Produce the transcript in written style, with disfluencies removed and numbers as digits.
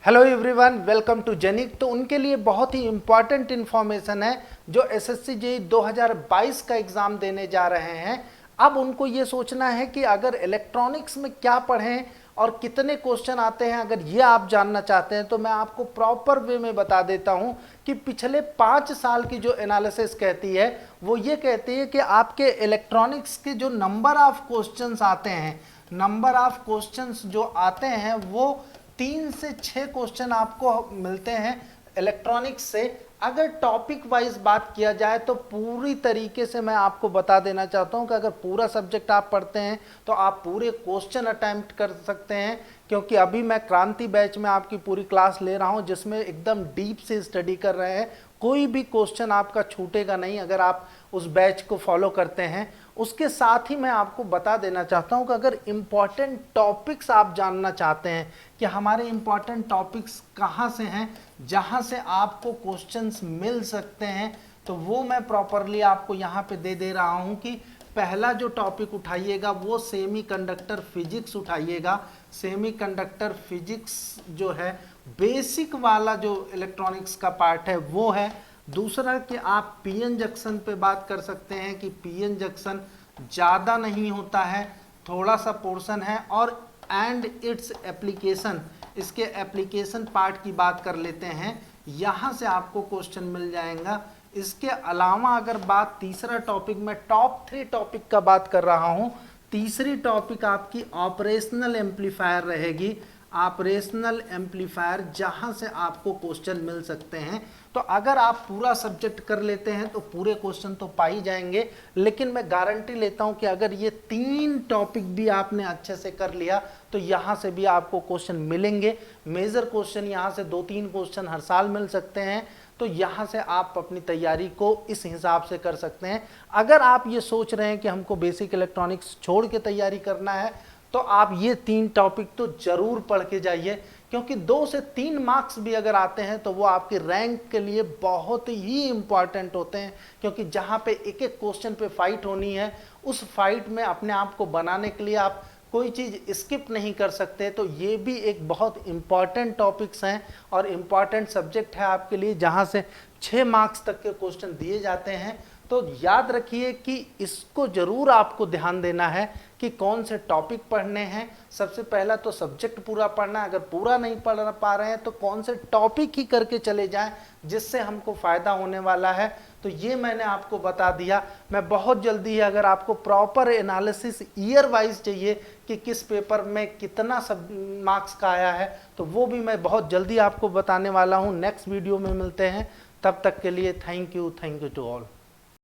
Hello everyone, welcome to Genic. तो उनके लिए बहुत ही इम्पॉर्टेंट इन्फॉर्मेशन है जो एसएससी जेईई 2022 का एग्ज़ाम देने जा रहे हैं। अब उनको ये सोचना है कि अगर इलेक्ट्रॉनिक्स में क्या पढ़ें और कितने क्वेश्चन आते हैं। अगर ये आप जानना चाहते हैं तो मैं आपको प्रॉपर वे में बता देता हूँ कि पिछले 5 साल की जो एनालिसिस कहती है वो ये कहती है कि आपके इलेक्ट्रॉनिक्स के जो नंबर ऑफ क्वेश्चंस आते हैं, नंबर ऑफ क्वेश्चंस जो आते हैं वो 3 से 6 क्वेश्चन आपको मिलते हैं इलेक्ट्रॉनिक्स से। अगर टॉपिक वाइज बात किया जाए तो पूरी तरीके से मैं आपको बता देना चाहता हूं कि अगर पूरा सब्जेक्ट आप पढ़ते हैं तो आप पूरे क्वेश्चन अटेम्प्ट कर सकते हैं, क्योंकि अभी मैं क्रांति बैच में आपकी पूरी क्लास ले रहा हूं जिसमें एकदम डीप से स्टडी कर रहे हैं। कोई भी क्वेश्चन आपका छूटेगा नहीं अगर आप उस बैच को फॉलो करते हैं। उसके साथ ही मैं आपको बता देना चाहता हूं कि अगर इम्पॉर्टेंट टॉपिक्स आप जानना चाहते हैं कि हमारे इम्पॉर्टेंट टॉपिक्स कहां से हैं जहां से आपको क्वेश्चंस मिल सकते हैं, तो वो मैं प्रॉपरली आपको यहां पे दे रहा हूं कि पहला जो टॉपिक उठाइएगा वो सेमीकंडक्टर फिजिक्स उठाइएगा। सेमीकंडक्टर फिजिक्स जो है बेसिक वाला जो इलेक्ट्रॉनिक्स का पार्ट है वो है। दूसरा कि आप पीएन जंक्शन पे बात कर सकते हैं कि पीएन जंक्शन ज़्यादा नहीं होता है, थोड़ा सा पोर्शन है। और एंड इट्स एप्लीकेशन, इसके एप्लीकेशन पार्ट की बात कर लेते हैं, यहाँ से आपको क्वेश्चन मिल जाएगा। इसके अलावा अगर बात तीसरा टॉपिक, मैं टॉप 3 टॉपिक का बात कर रहा हूँ। तीसरी टॉपिक आपकी ऑपरेशनल एम्पलीफायर रहेगी। ऑपरेशनल एम्पलीफायर जहां से आपको क्वेश्चन मिल सकते हैं। तो अगर आप पूरा सब्जेक्ट कर लेते हैं तो पूरे क्वेश्चन तो पा ही जाएंगे, लेकिन मैं गारंटी लेता हूं कि अगर ये 3 टॉपिक भी आपने अच्छे से कर लिया तो यहां से भी आपको क्वेश्चन मिलेंगे। मेजर क्वेश्चन यहां से 2-3 क्वेश्चन हर साल मिल सकते हैं। तो यहाँ से आप अपनी तैयारी को इस हिसाब से कर सकते हैं। अगर आप ये सोच रहे हैं कि हमको बेसिक इलेक्ट्रॉनिक्स छोड़ के तैयारी करना है तो आप ये 3 टॉपिक तो जरूर पढ़ के जाइए, क्योंकि 2 से 3 मार्क्स भी अगर आते हैं तो वो आपके रैंक के लिए बहुत ही इंपॉर्टेंट होते हैं। क्योंकि जहाँ पे एक एक क्वेश्चन पे फाइट होनी है, उस फाइट में अपने आप को बनाने के लिए आप कोई चीज़ स्किप नहीं कर सकते। तो ये भी एक बहुत इम्पॉर्टेंट टॉपिक्स हैं और इम्पॉर्टेंट सब्जेक्ट है आपके लिए, जहाँ से 6 मार्क्स तक के क्वेश्चन दिए जाते हैं। तो याद रखिए कि इसको ज़रूर आपको ध्यान देना है कि कौन से टॉपिक पढ़ने हैं। सबसे पहला तो सब्जेक्ट पूरा पढ़ना है, अगर पूरा नहीं पढ़ पा रहे हैं तो कौन से टॉपिक ही करके चले जाएं जिससे हमको फ़ायदा होने वाला है। तो ये मैंने आपको बता दिया। मैं बहुत जल्दी ही, अगर आपको प्रॉपर एनालिसिस ईयर वाइज चाहिए कि किस पेपर में कितना सब मार्क्स का आया है, तो वो भी मैं बहुत जल्दी आपको बताने वाला हूँ। नेक्स्ट वीडियो में मिलते हैं, तब तक के लिए थैंक यू टू ऑल।